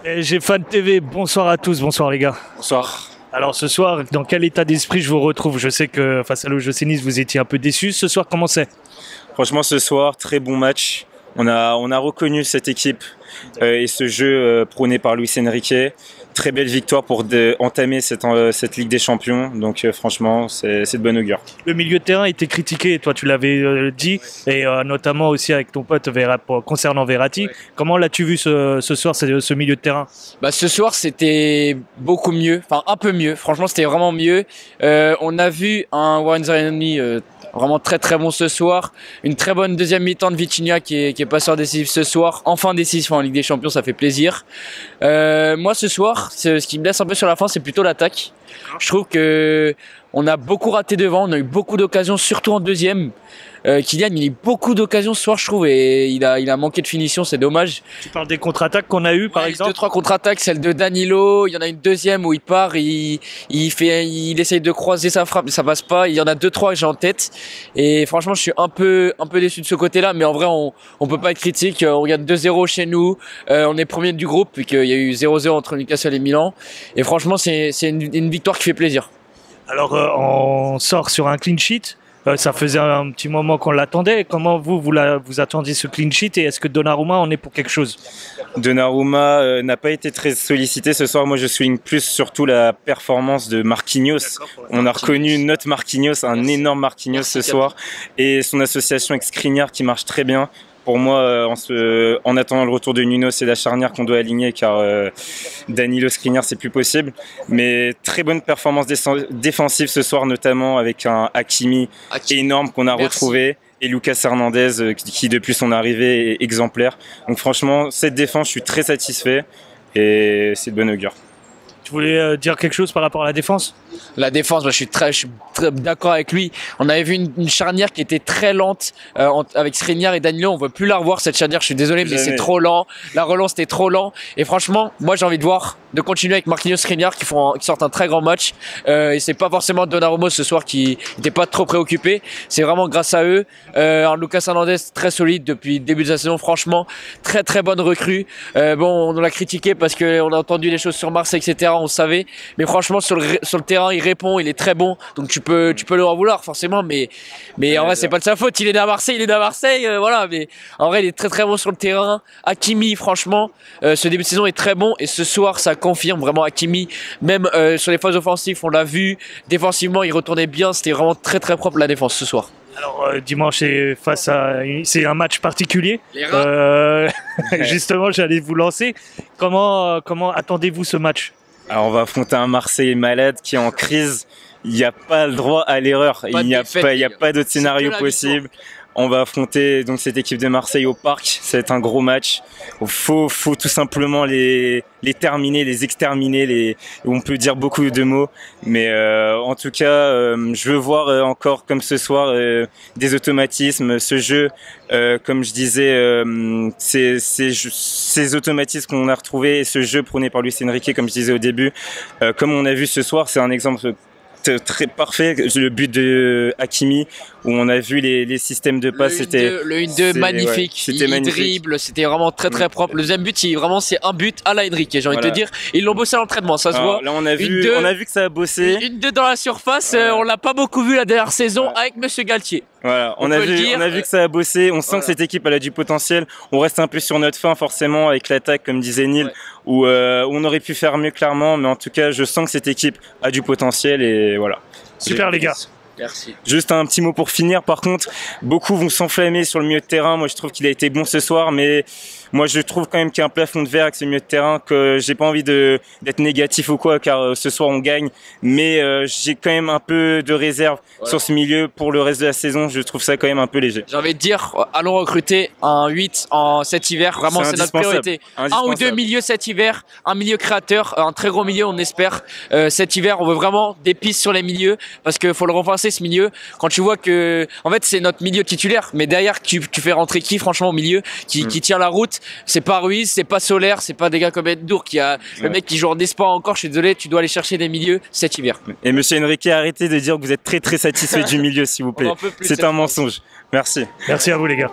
J'ai Fan TV, bonsoir à tous, bonsoir les gars. Bonsoir. Alors ce soir, dans quel état d'esprit je vous retrouve? Je sais que face à l'OGC Nice, vous étiez un peu déçus. Ce soir, comment c'est? Franchement, ce soir, très bon match. On a reconnu cette équipe et ce jeu prôné par Luis Enrique. Très belle victoire pour entamer cette Ligue des Champions. Donc franchement, c'est de bon augure. Le milieu de terrain était critiqué, toi tu l'avais dit, et notamment aussi avec ton pote concernant Verratti. Comment l'as-tu vu ce soir, ce milieu de terrain? Ce soir, c'était beaucoup mieux, enfin un peu mieux. Franchement, c'était vraiment mieux. On a vu un Warren Zaïre-Emery vraiment très très bon ce soir. Une très bonne deuxième mi-temps de Vitinha qui est passeur décisif ce soir. Enfin décisif en Ligue des Champions, ça fait plaisir. Moi ce soir, ce qui me laisse un peu sur la fin, c'est plutôt l'attaque. Je trouve que on a beaucoup raté devant, on a eu beaucoup d'occasions, surtout en deuxième. Kylian, il a eu beaucoup d'occasions ce soir, je trouve, et il a manqué de finition, c'est dommage. Tu parles des contre-attaques qu'on a eues, par exemple? 2-3 contre-attaques, celle de Danilo, il y en a une deuxième où il part, il essaye de croiser sa frappe, mais ça passe pas. Il y en a 2-3 que j'ai en tête, et franchement, je suis un peu déçu de ce côté-là, mais en vrai, on peut pas être critique. On regarde 2-0 chez nous, on est premier du groupe, puisqu'il y a eu 0-0 entre Newcastle et Milan, et franchement, c'est une victoire qui fait plaisir. Alors, on sort sur un clean sheet. Ça faisait un petit moment qu'on l'attendait. Comment vous attendiez ce clean sheet, et est-ce que Donnarumma en est pour quelque chose? Donnarumma n'a pas été très sollicité ce soir. Moi, je souligne plus surtout la performance de Marquinhos. On a reconnu notre Marquinhos, un énorme Marquinhos ce soir, et son association avec Skriniar qui marche très bien. Pour moi, en attendant le retour de Nuno, c'est la charnière qu'on doit aligner, car Danilo, Skriniar, c'est plus possible. Mais très bonne performance défensive ce soir, notamment avec un Hakimi énorme qu'on a retrouvé, et Lucas Hernandez qui depuis son arrivée est exemplaire. Donc franchement, cette défense, je suis très satisfait et c'est de bon augure. Tu voulais dire quelque chose par rapport à la défense? La défense, je suis très d'accord avec lui. On avait vu une charnière qui était très lente avec Skriniar et Danilo. On ne veut plus la revoir, cette charnière. Je suis désolé, mais c'est trop lent. La relance était trop lent. Et franchement, moi j'ai envie de continuer avec Marquinhos, Skriniar qui sortent un très grand match. Et c'est pas forcément Donnarumma ce soir qui n'était pas trop préoccupé. C'est vraiment grâce à eux. Un Lucas Hernandez très solide depuis le début de la saison. Franchement, très très bonne recrue. On l'a critiqué parce qu'on a entendu des choses sur Marseille, etc. On savait, mais franchement sur le terrain il répond, il est très bon, donc tu peux le en vouloir forcément, mais en vrai c'est pas de sa faute, il est né à Marseille, voilà, mais en vrai il est très très bon sur le terrain. Hakimi, franchement ce début de saison est très bon, et ce soir ça confirme vraiment. Hakimi, même sur les phases offensives, on l'a vu, défensivement il retournait bien, c'était vraiment très très propre la défense ce soir. Alors dimanche, c'est un match particulier. Justement, j'allais vous lancer. Comment attendez-vous ce match? Alors on va affronter un Marseille malade qui est en crise. Il n'y a pas le droit à l'erreur. Il n'y a pas d'autre scénario possible. On va affronter donc cette équipe de Marseille au Parc. Ça va être un gros match. Faut tout simplement les terminer, les exterminer. On peut dire beaucoup de mots, mais en tout cas, je veux voir encore comme ce soir des automatismes. Ce jeu, comme je disais, ces automatismes qu'on a retrouvés, et ce jeu prôné par Luis Enrique, comme je disais au début, comme on a vu ce soir, c'est un exemple très parfait. Le but de Hakimi, où on a vu les systèmes de passe, c'était le 1-2 magnifique. Ouais, il dribble, c'était vraiment très très propre. Le deuxième but, c'est un but à la Enrique, j'ai envie de te dire. Ils l'ont bossé à l'entraînement, ça se voit. Là on a vu que ça a bossé. 1-2 dans la surface, on l'a pas beaucoup vu la dernière saison avec Monsieur Galtier. Voilà, on a vu que ça a bossé. On sent que cette équipe elle a du potentiel. On reste un peu sur notre fin forcément avec l'attaque, comme disait Neil, où on aurait pu faire mieux clairement, mais en tout cas je sens que cette équipe a du potentiel, et voilà. Super les gars. Merci. Juste un petit mot pour finir. Par contre, beaucoup vont s'enflammer sur le milieu de terrain. Moi, je trouve qu'il a été bon ce soir, mais moi, je trouve quand même qu'il y a un plafond de verre avec ce milieu de terrain, que j'ai pas envie d'être négatif ou quoi, car ce soir on gagne. Mais j'ai quand même un peu de réserve sur ce milieu pour le reste de la saison. Je trouve ça quand même un peu léger. J'ai envie de dire, allons recruter un 8 en cet hiver. Vraiment, c'est notre priorité. Un ou deux milieux cet hiver, un milieu créateur, un très gros milieu, on espère. Cet hiver, on veut vraiment des pistes sur les milieux, parce qu'il faut le renforcer ce milieu. Quand tu vois que, en fait, c'est notre milieu titulaire, mais derrière, tu fais rentrer qui, franchement, au milieu, qui tient la route? C'est pas Ruiz, c'est pas Solaire, c'est pas des gars comme Endour qui a le mec qui joue en espoir encore. Je suis désolé, tu dois aller chercher des milieux cet hiver. Et monsieur Enrique, arrêtez de dire que vous êtes très très satisfait du milieu, s'il vous plaît. C'est un mensonge. Merci. Merci à vous les gars.